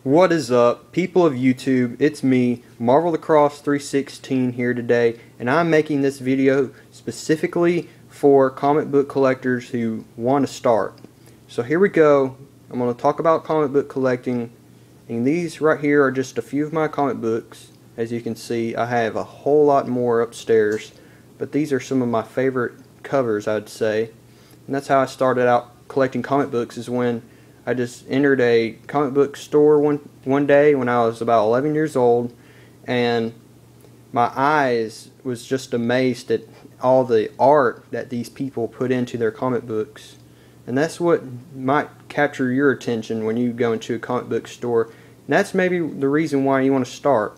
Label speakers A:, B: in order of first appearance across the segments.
A: What is up, people of YouTube? It's me, Marvel Lacrosse 316 here today, and I'm making this video specifically for comic book collectors who want to start. So here we go. I'm going to talk about comic book collecting, and these right here are just a few of my comic books. As you can see, I have a whole lot more upstairs, but these are some of my favorite covers, I'd say. And that's how I started out collecting comic books, is when I just entered a comic book store one day when I was about 11 years old, and my eyes was just amazed at all the art that these people put into their comic books. And that's what might capture your attention when you go into a comic book store. And that's maybe the reason why you want to start.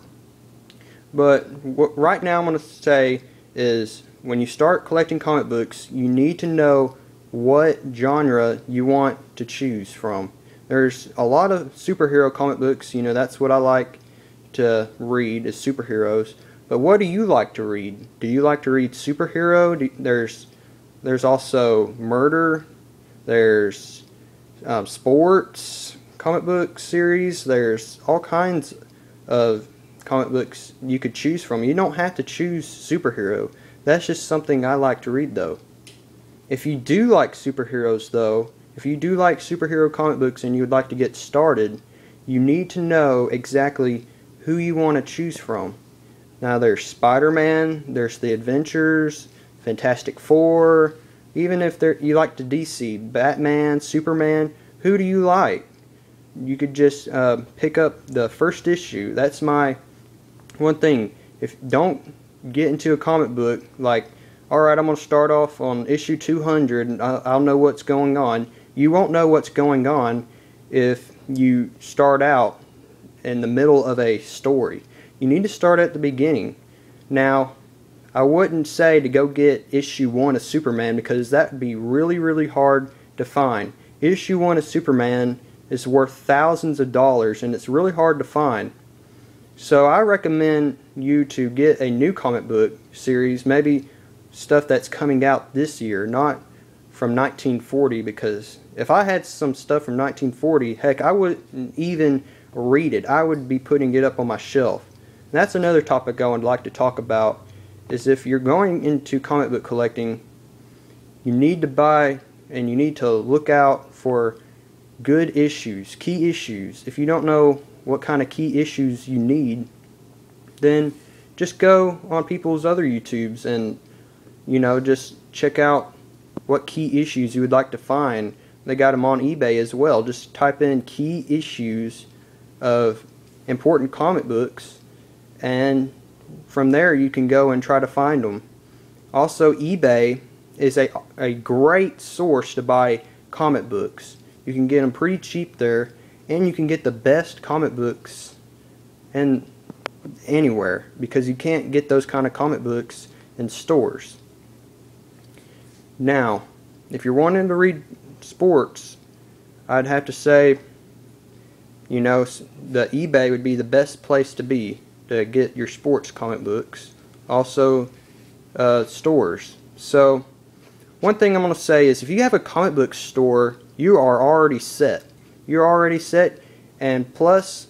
A: But what right now I'm going to say is, when you start collecting comic books, you need to know what genre you want to choose from. There's a lot of superhero comic books, you know, that's what I like to read, is superheroes. But what do you like to read? Do you like to read superhero? There's also murder, there's sports comic book series, there's all kinds of comic books you could choose from. You don't have to choose superhero. That's just something I like to read, though. If you do like superheroes, though, if you do like superhero comic books and you would like to get started, you need to know exactly who you want to choose from. Now, there's Spider-Man, there's the Adventures, Fantastic Four, even if you like the DC, Batman, Superman, who do you like? You could just pick up the first issue. That's my one thing. Don't get into a comic book like, alright, I'm going to start off on issue 200 and I'll know what's going on. You won't know what's going on if you start out in the middle of a story. You need to start at the beginning. Now, I wouldn't say to go get issue 1 of Superman, because that would be really, really hard to find. Issue 1 of Superman is worth thousands of dollars and it's really hard to find. So I recommend you to get a new comic book series, maybe stuff that's coming out this year, not from 1940, because if I had some stuff from 1940, heck, I wouldn't even read it. I would be putting it up on my shelf. And that's another topic I would like to talk about, is if you're going into comic book collecting, you need to buy and you need to look out for good issues, key issues. If you don't know what kind of key issues you need, then just go on people's other YouTubes and, you know, just check out what key issues you would like to find. They got them on eBay as well. Just type in key issues of important comic books, and from there you can go and try to find them. Also, eBay is a great source to buy comic books. You can get them pretty cheap there, and you can get the best comic books anywhere, because you can't get those kind of comic books in stores. Now, if you're wanting to read sports, I'd have to say, you know, the eBay would be the best place to be to get your sports comic books. Also, stores. So, one thing I'm going to say is, if you have a comic book store, you are already set. You're already set, and plus,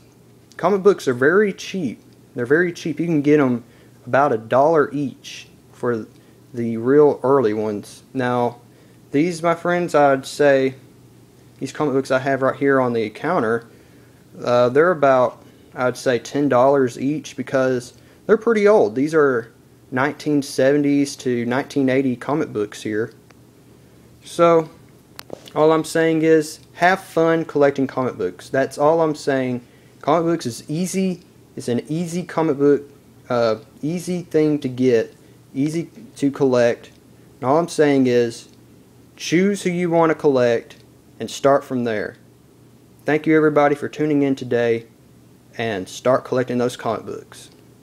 A: comic books are very cheap. They're very cheap. You can get them about $1 each for the real early ones. Now, these, my friends, I'd say, these comic books I have right here on the counter, they're about, I'd say, $10 each, because they're pretty old. These are 1970s to 1980 comic books here. So, all I'm saying is, have fun collecting comic books. That's all I'm saying. Comic books is easy. It's an easy comic book, easy thing to get, easy to collect. And all I'm saying is, choose who you want to collect and start from there. Thank you, everybody, for tuning in today, and start collecting those comic books.